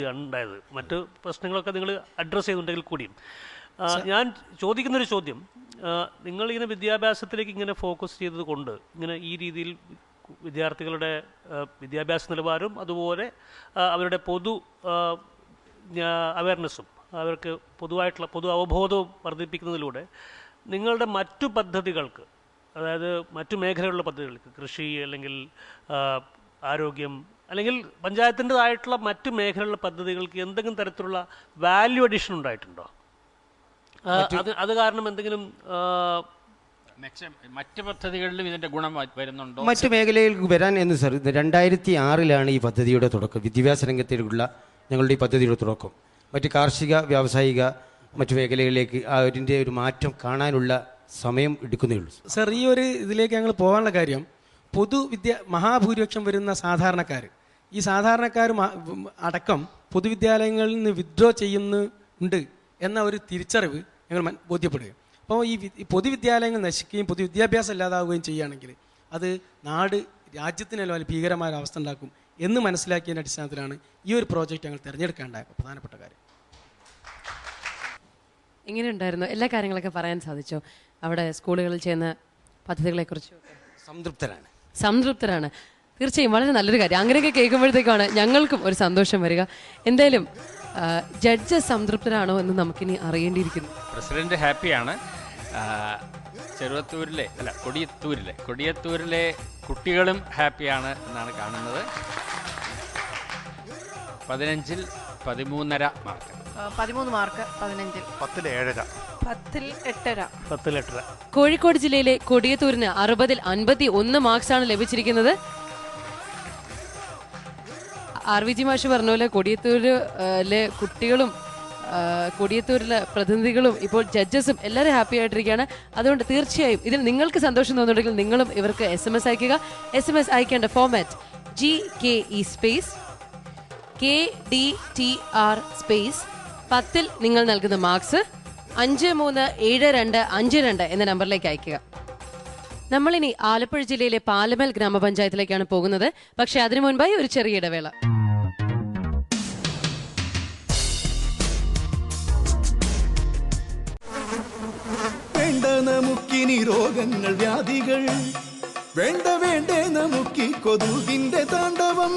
ഉണ്ടായത്. മറ്റ് പ്രശ്നങ്ങളൊക്കെ നിങ്ങൾ അഡ്രസ്സ് ചെയ്യുന്നുണ്ടെങ്കിൽ കൂടിയും ഞാൻ ചോദിക്കുന്നൊരു ചോദ്യം, നിങ്ങളിങ്ങനെ വിദ്യാഭ്യാസത്തിലേക്ക് ഇങ്ങനെ ഫോക്കസ് ചെയ്തത് കൊണ്ട് ഇങ്ങനെ ഈ രീതിയിൽ വിദ്യാർത്ഥികളുടെ വിദ്യാഭ്യാസ നിലവാരവും അതുപോലെ അവരുടെ പൊതു അവയർനെസ്സും അവർക്ക് പൊതു അവബോധവും വർദ്ധിപ്പിക്കുന്നതിലൂടെ നിങ്ങളുടെ മറ്റു പദ്ധതികൾക്ക്, അതായത് മറ്റു മേഖലകളിലുള്ള പദ്ധതികൾക്ക്, കൃഷി അല്ലെങ്കിൽ ആരോഗ്യം അല്ലെങ്കിൽ പഞ്ചായത്തിൻ്റെതായിട്ടുള്ള മറ്റു മേഖലകളിലെ പദ്ധതികൾക്ക് എന്തെങ്കിലും തരത്തിലുള്ള വാല്യൂ അഡീഷൻ ഉണ്ടായിട്ടുണ്ടോ? അത് കാരണം എന്തെങ്കിലും മറ്റ് പദ്ധതികളിലും ഇതിൻ്റെ ഗുണം വരുന്നുണ്ടോ? മറ്റു മേഖലയിലേക്ക് വരാൻ എന്ന് സാർ, 2006 ഈ പദ്ധതിയുടെ തുടക്കം. വിദ്യാഭ്യാസ രംഗത്തേക്കുള്ള ഞങ്ങളുടെ ഈ പദ്ധതിയുടെ തുടക്കം മറ്റ് കാർഷിക വ്യാവസായിക മറ്റു മേഖലകളിലേക്ക് അതിൻ്റെ ഒരു മാറ്റം കാണാനുള്ള സമയം എടുക്കുന്നേ ഉള്ളൂ സാർ. ഈ ഒരു ഇതിലേക്ക് ഞങ്ങൾ പോകാനുള്ള കാര്യം, മഹാഭൂരിപക്ഷം വരുന്ന സാധാരണക്കാർ, ഈ സാധാരണക്കാർ അടക്കം പൊതുവിദ്യാലയങ്ങളിൽ നിന്ന് വിത്ഡ്രോ ചെയ്യുന്നുണ്ട് എന്ന ഒരു തിരിച്ചറിവ് ഞങ്ങൾ ബോധ്യപ്പെടുക. അപ്പോൾ ഈ പൊതുവിദ്യാലയങ്ങൾ നശിക്കുകയും പൊതുവിദ്യാഭ്യാസം ഇല്ലാതാവുകയും ചെയ്യുകയാണെങ്കിൽ അത് രാജ്യത്തിനല്ല ഭീകരമായ ഒരു അവസ്ഥ ഉണ്ടാക്കും എന്ന് മനസ്സിലാക്കിയതിൻ്റെ അടിസ്ഥാനത്തിലാണ് ഈ ഒരു പ്രോജക്റ്റ് ഞങ്ങൾ തിരഞ്ഞെടുക്കേണ്ട പ്രധാനപ്പെട്ട കാര്യം. എങ്ങനെ ഉണ്ടായിരുന്നു? എല്ലാ കാര്യങ്ങളൊക്കെ പറയാൻ സാധിച്ചോ? അവിടെ സ്കൂളുകളിൽ ചെയ്യുന്ന പദ്ധതികളെക്കുറിച്ച് സംതൃപ്തരാണ്. തീർച്ചയായും വളരെ നല്ലൊരു കാര്യം. അങ്ങനെയൊക്കെ കേൾക്കുമ്പോഴത്തേക്കാണ് ഞങ്ങൾക്കും ഒരു സന്തോഷം വരിക. എന്തായാലും ജഡ്ജസ് സംതൃപ്തരാണോ എന്ന് നമുക്കിനി അറിയേണ്ടിയിരിക്കുന്നു. പ്രസിഡന്റ് ഹാപ്പിയാണ്. കൊടിയത്തൂരിലെ കുട്ടികളും ഹാപ്പിയാണ് എന്നാണ് കാണുന്നത്. 15-ൽ 13.5 മാർക്ക്. 13 മാർക്ക് 15-ൽ 10-ൽ 7.5. 10-ൽ 8.5. കോഴിക്കോട് ജില്ലയിലെ കൊടിയത്തൂരിന് 60-ൽ 51 മാർക്സാണ് ലഭിച്ചിരിക്കുന്നത്. RVG മാഷ് പറഞ്ഞ പോലെ കൊടിയത്തൂരിലെ കുട്ടികളും കൊടിയത്തൂരിലെ പ്രതിനിധികളും ഇപ്പോൾ ജഡ്ജസും എല്ലാവരും ഹാപ്പി ആയിട്ടിരിക്കുകയാണ്. അതുകൊണ്ട് തീർച്ചയായും ഇതിൽ നിങ്ങൾക്ക് സന്തോഷം തോന്നുന്നുണ്ടെങ്കിൽ നിങ്ങളും ഇവർക്ക് SMS അയക്കുക. SMS അയക്കേണ്ട format GKE space KDTR space 10-ൽ നിങ്ങൾ നൽകുന്ന മാർക്സ് 537252 എന്ന നമ്പറിലേക്ക് അയക്കുക. നമ്മളിനി ആലപ്പുഴ ജില്ലയിലെ പാലമേൽ ഗ്രാമപഞ്ചായത്തിലേക്കാണ് പോകുന്നത്. പക്ഷെ അതിനു മുൻപായി ഒരു ചെറിയ ഇടവേള. വേണ്ട നമുക്കിനി രോഗങ്ങൾ വ്യാധികൾ, വേണ്ടേ നമുക്കി കൊതുകിന്റെ താണ്ഡവം.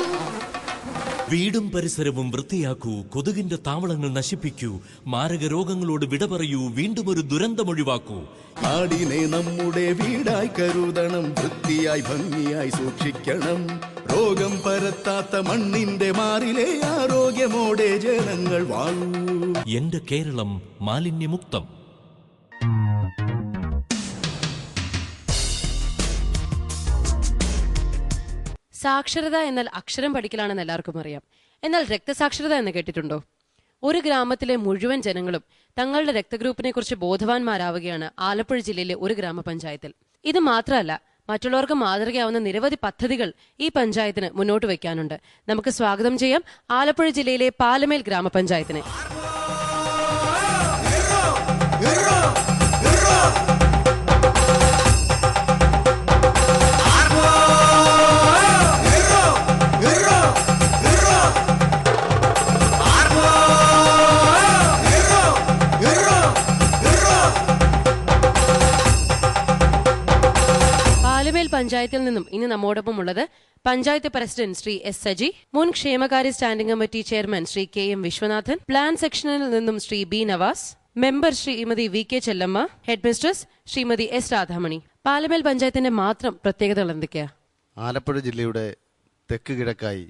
വീടും പരിസരവും വൃത്തിയാക്കൂ, കൊതുകിന്റെ താവളങ്ങൾ നശിപ്പിക്കൂ, മാരക രോഗങ്ങളോട് വിട പറയൂ, വീണ്ടും ഒരു ദുരന്തമൊഴിവാക്കൂ. നാടിനെ നമ്മുടെ വീടായി കരുതണം, വൃത്തിയായി ഭംഗിയായി സൂക്ഷിക്കണം. രോഗം പരത്താത്ത മണ്ണിന്റെ മാറിലെ ആരോഗ്യമോടെ ജനങ്ങൾ വാഴൂ. എന്റെ കേരളം മാലിന്യമുക്തം. സാക്ഷരത എന്നാൽ അക്ഷരം പഠിക്കലാണെന്ന് എല്ലാവർക്കും അറിയാം. എന്നാൽ രക്തസാക്ഷരത എന്ന് കേട്ടിട്ടുണ്ടോ? ഒരു ഗ്രാമത്തിലെ മുഴുവൻ ജനങ്ങളും തങ്ങളുടെ രക്തഗ്രൂപ്പിനെ കുറിച്ച് ബോധവാന്മാരാവുകയാണ് ആലപ്പുഴ ജില്ലയിലെ ഒരു ഗ്രാമപഞ്ചായത്തിൽ. ഇത് മാത്രമല്ല, മറ്റുള്ളവർക്ക് മാതൃകയാവുന്ന നിരവധി പദ്ധതികൾ ഈ പഞ്ചായത്തിന് മുന്നോട്ട് വയ്ക്കാനുണ്ട്. നമുക്ക് സ്വാഗതം ചെയ്യാം ആലപ്പുഴ ജില്ലയിലെ പാലമേൽ ഗ്രാമപഞ്ചായത്തിനെ. പഞ്ചായത്തിൽ നിന്നും ഇന്ന് നമ്മോടൊപ്പം ഉള്ളത് പഞ്ചായത്ത് പ്രസിഡന്റ് ശ്രീ S. സജി, മുൻ ക്ഷേമകാര്യ standing committee chairman Shri KM Viswanathan, plan സെക്ഷനിൽ നിന്നും Shri B. Navas, member Shrimati VK Chellamma, head mistress Shrimati S. Radhamani. Palamel പഞ്ചായത്തിന്റെ മാത്രം പ്രത്യേകതകൾ എന്തൊക്കെയാ? ആലപ്പുഴ ജില്ലയുടെ തെക്ക് കിഴക്കായി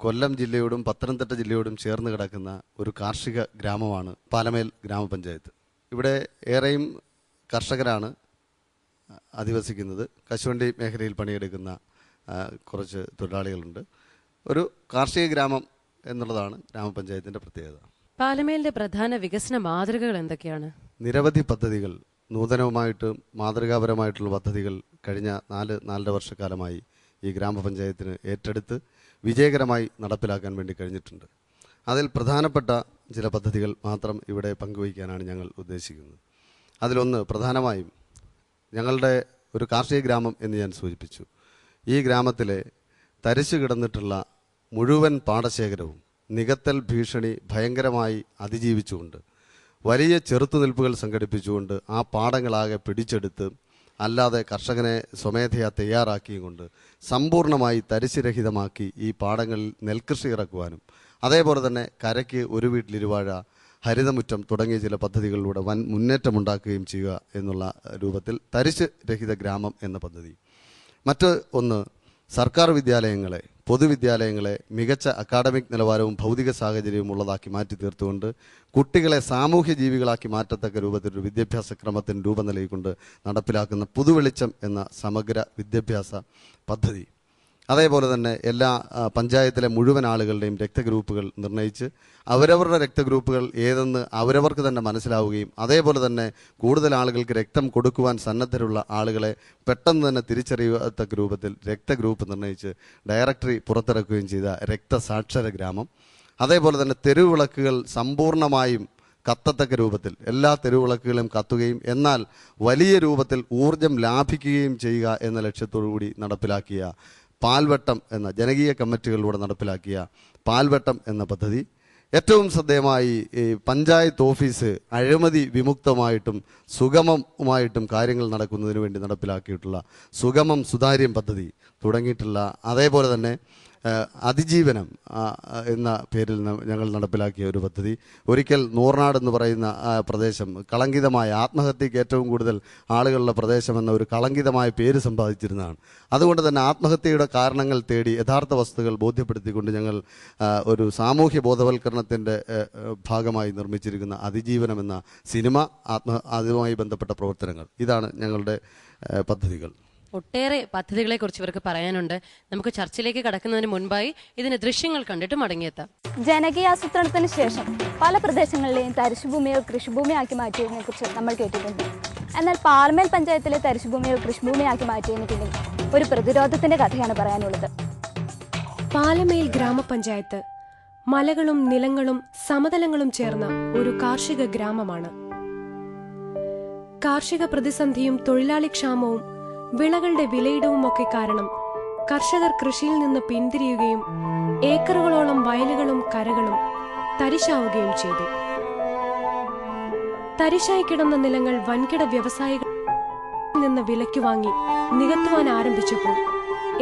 കൊല്ലം ജില്ലയോടും പത്തനംതിട്ട ജില്ലയോടും ചേർന്ന് കിടക്കുന്ന ഒരു കാർഷിക ഗ്രാമമാണ് പാലമേൽ ഗ്രാമപഞ്ചായത്ത്. ഇവിടെ ഏറെയും കർഷകരാണ് അധിവസിക്കുന്നത്. കശുവണ്ടി മേഖലയിൽ പണിയെടുക്കുന്ന കുറച്ച് തൊഴിലാളികളുണ്ട്. ഒരു കാർഷിക ഗ്രാമം എന്നുള്ളതാണ് ഗ്രാമപഞ്ചായത്തിൻ്റെ പ്രത്യേകത. പാലമേലിന്റെ പ്രധാന വികസന മാതൃകകൾ എന്തൊക്കെയാണ്? നിരവധി പദ്ധതികൾ, നൂതനവുമായിട്ടും മാതൃകാപരമായിട്ടുള്ള പദ്ധതികൾ കഴിഞ്ഞ 4-4.5 വർഷക്കാലമായി ഈ ഗ്രാമപഞ്ചായത്തിന് ഏറ്റെടുത്ത് വിജയകരമായി നടപ്പിലാക്കാൻ വേണ്ടി കഴിഞ്ഞിട്ടുണ്ട്. അതിൽ പ്രധാനപ്പെട്ട ചില പദ്ധതികൾ മാത്രം ഇവിടെ പങ്കുവയ്ക്കാനാണ് ഞങ്ങൾ ഉദ്ദേശിക്കുന്നത്. അതിലൊന്ന് പ്രധാനമായും ഞങ്ങളുടെ ഒരു കാർഷിക ഗ്രാമം എന്ന് ഞാൻ സൂചിപ്പിച്ചു. ഈ ഗ്രാമത്തിലെ തരിച്ചു കിടന്നിട്ടുള്ള മുഴുവൻ പാടശേഖരവും നികത്തൽ ഭീഷണി ഭയങ്കരമായി അതിജീവിച്ചുകൊണ്ട് വലിയ ചെറുത്തുനിൽപ്പുകൾ സംഘടിപ്പിച്ചുകൊണ്ട് ആ പാടങ്ങളാകെ പിടിച്ചെടുത്ത് അല്ലാതെ കർഷകനെ സ്വമേധയാ തയ്യാറാക്കിയും കൊണ്ട് സമ്പൂർണ്ണമായി തരിശുരഹിതമാക്കി ഈ പാടങ്ങളിൽ നെൽകൃഷി ഇറക്കുവാനും അതേപോലെ തന്നെ കരയ്ക്ക് ഒരു വീട്ടിലിരുവാഴ, ഹരിതമുറ്റം തുടങ്ങിയ ചില പദ്ധതികളിലൂടെ വൻ മുന്നേറ്റമുണ്ടാക്കുകയും ചെയ്യുക എന്നുള്ള രൂപത്തിൽ തരിശ് രഹിത ഗ്രാമം എന്ന പദ്ധതി. മറ്റ് ഒന്ന്, സർക്കാർ വിദ്യാലയങ്ങളെ, പൊതുവിദ്യാലയങ്ങളെ മികച്ച അക്കാഡമിക് നിലവാരവും ഭൗതിക സാഹചര്യവും ഉള്ളതാക്കി മാറ്റി തീർത്തുകൊണ്ട് കുട്ടികളെ സാമൂഹ്യ ജീവികളാക്കി മാറ്റത്തക്ക രൂപത്തിലൊരു വിദ്യാഭ്യാസ ക്രമത്തിന് രൂപം നൽകിക്കൊണ്ട് നടപ്പിലാക്കുന്ന പുതുവെളിച്ചം എന്ന സമഗ്ര വിദ്യാഭ്യാസ പദ്ധതി. അതേപോലെ തന്നെ എല്ലാ പഞ്ചായത്തിലെ മുഴുവൻ ആളുകളുടെയും രക്തഗ്രൂപ്പുകൾ നിർണ്ണയിച്ച് അവരവരുടെ രക്തഗ്രൂപ്പുകൾ ഏതെന്ന് അവരവർക്ക് തന്നെ മനസ്സിലാവുകയും അതേപോലെ തന്നെ കൂടുതൽ ആളുകൾക്ക് രക്തം കൊടുക്കുവാൻ സന്നദ്ധരുള്ള ആളുകളെ പെട്ടെന്ന് തന്നെ തിരിച്ചറിയത്തക്ക രൂപത്തിൽ രക്തഗ്രൂപ്പ് നിർണ്ണയിച്ച് ഡയറക്ടറി പുറത്തിറക്കുകയും ചെയ്ത രക്തസാക്ഷര ഗ്രാമം. അതേപോലെ തന്നെ തെരുവിളക്കുകൾ സമ്പൂർണ്ണമായും കത്തത്തക്ക രൂപത്തിൽ എല്ലാ തെരുവിളക്കുകളും കത്തുകയും എന്നാൽ വലിയ രൂപത്തിൽ ഊർജം ലാഭിക്കുകയും ചെയ്യുക എന്ന ലക്ഷ്യത്തോടു കൂടി നടപ്പിലാക്കിയ പാൽവട്ടം എന്ന ജനകീയ കമ്മിറ്റികളിലൂടെ നടപ്പിലാക്കിയ പാൽവട്ടം എന്ന പദ്ധതി. ഏറ്റവും ശ്രദ്ധേയമായി ഈ പഞ്ചായത്ത് ഓഫീസ് അഴിമതി വിമുക്തമായിട്ടും സുഗമമായിട്ടും കാര്യങ്ങൾ നടക്കുന്നതിന് വേണ്ടി നടപ്പിലാക്കിയിട്ടുള്ള സുഗമം സുതാര്യം പദ്ധതി തുടങ്ങിയിട്ടുള്ള, അതേപോലെ തന്നെ അതിജീവനം എന്ന പേരിൽ ഞങ്ങൾ നടപ്പിലാക്കിയ ഒരു പദ്ധതി. ഒരിക്കൽ നൂർനാട് എന്ന് പറയുന്ന പ്രദേശം കളങ്കിതമായ ആത്മഹത്യക്ക് ഏറ്റവും കൂടുതൽ ആളുകളുടെ പ്രദേശമെന്ന ഒരു കളങ്കിതമായ പേര് സമ്പാദിച്ചിരുന്നതാണ്. അതുകൊണ്ട് തന്നെ ആത്മഹത്യയുടെ കാരണങ്ങൾ തേടി യഥാർത്ഥ വസ്തുതകൾ ബോധ്യപ്പെടുത്തിക്കൊണ്ട് ഞങ്ങൾ ഒരു സാമൂഹ്യ ബോധവൽക്കരണത്തിൻ്റെ ഭാഗമായി നിർമ്മിച്ചിരിക്കുന്ന അതിജീവനം എന്ന സിനിമ, അതുമായി ബന്ധപ്പെട്ട പ്രവർത്തനങ്ങൾ, ഇതാണ് ഞങ്ങളുടെ പദ്ധതികൾ. ഒട്ടേറെ പദ്ധതികളെ കുറിച്ച് ഇവർക്ക് പറയാനുണ്ട്. നമുക്ക് ചർച്ചയിലേക്ക് കടക്കുന്നതിന് മുൻപായി ഇതിന്റെ ദൃശ്യങ്ങൾ കണ്ടിട്ട് മടങ്ങിയെത്താം. ജനകീയാസൂത്രണത്തിന് ശേഷം പല പ്രദേശങ്ങളിലെയും തരിശുഭൂമികൾ കൃഷിഭൂമിയാക്കി മാറ്റിയതിനെ കുറിച്ച് നമ്മൾ കേട്ടിട്ടുണ്ട്. എന്നാൽ പാലമേൽ പഞ്ചായത്തിലെ തരിശുഭൂമികൾ കൃഷിഭൂമിയാക്കി മാറ്റിയതിന് പിന്നിൽ ഒരു പ്രതിരോധത്തിന്റെ കഥയാണ് പറയാനുള്ളത്. പാലമേൽ ഗ്രാമപഞ്ചായത്ത് മലകളും നിലങ്ങളും സമതലങ്ങളും ചേർന്ന ഒരു കാർഷിക ഗ്രാമമാണ്. കാർഷിക പ്രതിസന്ധിയും തൊഴിലാളി ക്ഷാമവും വിളകളുടെ വിലയിടവും ഒക്കെ കാരണം കർഷകർ കൃഷിയിൽ നിന്ന് പിന്തിരിയുകയും ഏക്കറുകളോളം വയലുകളും കരകളും തരിശാവുകയും ചെയ്തു. തരിശായി കിടന്ന നിലങ്ങൾ വൻകിട വ്യവസായികളിൽ നിന്ന് വിലയ്ക്ക് വാങ്ങി നികത്തുവാൻ ആരംഭിച്ചപ്പോൾ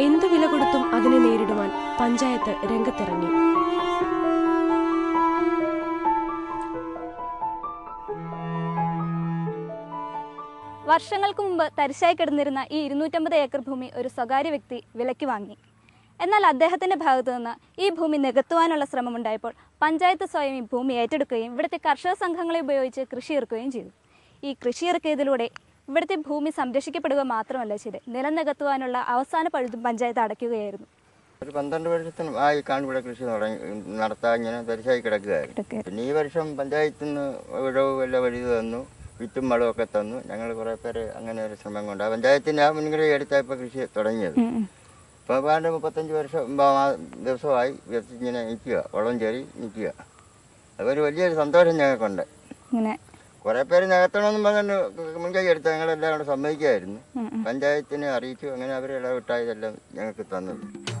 എന്തു വില കൊടുത്തും അതിനെ നേരിടുവാൻ പഞ്ചായത്ത് രംഗത്തിറങ്ങി. വർഷങ്ങൾക്ക് മുമ്പ് തരിശായി കിടന്നിരുന്ന ഈ 250 ഏക്കർ ഭൂമി ഒരു സ്വകാര്യ വ്യക്തി വിലയ്ക്ക് വാങ്ങി. എന്നാൽ അദ്ദേഹത്തിന്റെ ഭാഗത്തു നിന്ന് ഈ ഭൂമി നികത്തുവാനുള്ള ശ്രമമുണ്ടായപ്പോൾ പഞ്ചായത്ത് സ്വയം ഈ ഭൂമി ഏറ്റെടുക്കുകയും ഇവിടുത്തെ കർഷക സംഘങ്ങളെ ഉപയോഗിച്ച് കൃഷി ഇറക്കുകയും ചെയ്തു. ഈ കൃഷി ഇറക്കിയതിലൂടെ ഇവിടുത്തെ ഭൂമി സംരക്ഷിക്കപ്പെടുക മാത്രമല്ല ചെയ്ത് നിലം നികത്തുവാനുള്ള അവസാന പഴുതും പഞ്ചായത്ത് അടയ്ക്കുകയായിരുന്നു. ഒരു 12 വർഷത്തിന് ആയി ഇവിടെ കൃഷി നടത്താൻ ഇങ്ങനെ തരിശായി കിടക്കുകയായിരുന്നു. പിന്നെ ഈ വർഷം പഞ്ചായത്തിൽ നിന്ന് വിടവ് എല്ലാം വഴി തന്നു, വിത്തും വളമൊക്കെ തന്നു. ഞങ്ങൾ കുറേ പേര് അങ്ങനെ ഒരു ശ്രമം കൊണ്ട് പഞ്ചായത്തിൻ്റെ ആ മുൻകൈ എടുത്തായപ്പോൾ കൃഷി തുടങ്ങിയത്. ഇപ്പോൾ 35 ദിവസമായി ഇങ്ങനെ നിൽക്കുക, വളം ചേരി നിൽക്കുക. അതൊരു വലിയൊരു സന്തോഷം ഞങ്ങൾക്കുണ്ട്. കുറേ പേര് നികത്തണമെന്നും പറഞ്ഞു മുൻകൈ എടുത്ത് ഞങ്ങളെല്ലാം കൂടെ സമ്മതിക്കുകയായിരുന്നു. പഞ്ചായത്തിനെ അറിയിച്ചു, അങ്ങനെ അവർ ഇടപെട്ടായതെല്ലാം ഞങ്ങൾക്ക് തന്നു.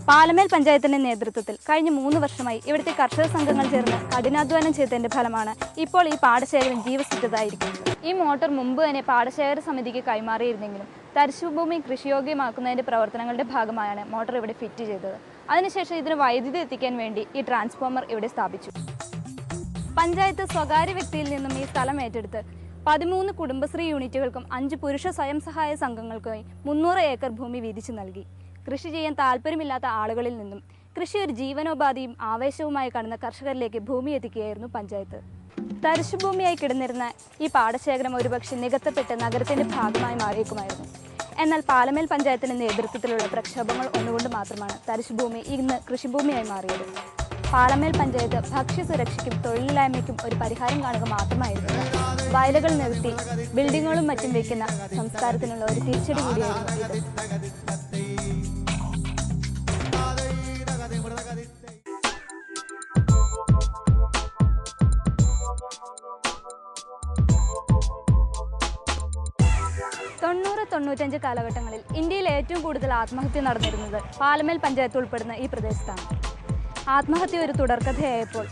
പാലമേൽ പഞ്ചായത്തിന്റെ നേതൃത്വത്തിൽ കഴിഞ്ഞ 3 വർഷമായി ഇവിടുത്തെ കർഷക സംഘങ്ങൾ ചേർന്ന് കഠിനാധ്വാനം ചെയ്തതിന്റെ ഫലമാണ് ഇപ്പോൾ ഈ പാടശേഖരം ജീവസുറ്റതായിരിക്കുന്നത്. ഈ മോട്ടോർ മുമ്പ് തന്നെ പാടശേഖര സമിതിക്ക് കൈമാറിയിരുന്നെങ്കിലും തരിശുഭൂമി കൃഷിയോഗ്യമാക്കുന്നതിന്റെ പ്രവർത്തനങ്ങളുടെ ഭാഗമായാണ് മോട്ടോർ ഇവിടെ ഫിറ്റ് ചെയ്തത്. അതിനുശേഷം ഇതിന് വൈദ്യുതി എത്തിക്കാൻ വേണ്ടി ഈ ട്രാൻസ്ഫോമർ ഇവിടെ സ്ഥാപിച്ചു. പഞ്ചായത്ത് സ്വകാര്യ വ്യക്തിയിൽ നിന്നും ഈ സ്ഥലം ഏറ്റെടുത്ത് 13 കുടുംബശ്രീ യൂണിറ്റുകൾക്കും 5 പുരുഷ സ്വയം സഹായ സംഘങ്ങൾക്കുമായി 300 ഏക്കർ ഭൂമി വീതിച്ചു നൽകി. കൃഷി ചെയ്യാൻ താല്പര്യമില്ലാത്ത ആളുകളിൽ നിന്നും കൃഷി ഒരു ജീവനോപാധിയും ആവേശവുമായി കാണുന്ന കർഷകരിലേക്ക് ഭൂമി എത്തിക്കുകയായിരുന്നു പഞ്ചായത്ത്. തരിശുഭൂമിയായി കിടന്നിരുന്ന ഈ പാടശേഖരം ഒരുപക്ഷെ നികത്തപ്പെട്ട് നഗരത്തിന്റെ ഭാഗമായി മാറിയേക്കുമായിരുന്നു. എന്നാൽ പാലമേൽ പഞ്ചായത്തിന്റെ നേതൃത്വത്തിലുള്ള പ്രക്ഷോഭങ്ങൾ ഒന്നുകൊണ്ട് മാത്രമാണ് തരിശുഭൂമി ഇന്ന് കൃഷിഭൂമിയായി മാറിയത്. പാലമേൽ പഞ്ചായത്ത് ഭക്ഷ്യസുരക്ഷയ്ക്കും തൊഴിലില്ലായ്മയ്ക്കും ഒരു പരിഹാരം കാണുക മാത്രമായിരുന്നു. വയലുകൾ നികത്തി ബിൽഡിങ്ങുകളും മറ്റും വയ്ക്കുന്ന സംസ്കാരത്തിനുള്ള ഒരു തിരിച്ചടി കൂടിയായിരുന്നു ഇത്. തൊണ്ണൂറ്റഞ്ച് കാലഘട്ടങ്ങളിൽ ഇന്ത്യയിൽ ഏറ്റവും കൂടുതൽ ആത്മഹത്യ നടന്നിരുന്നത് പാലമേൽ പഞ്ചായത്ത് ഉൾപ്പെടുന്ന ഈ പ്രദേശത്താണ്. ആത്മഹത്യ ഒരു തുടർക്കഥയായപ്പോൾ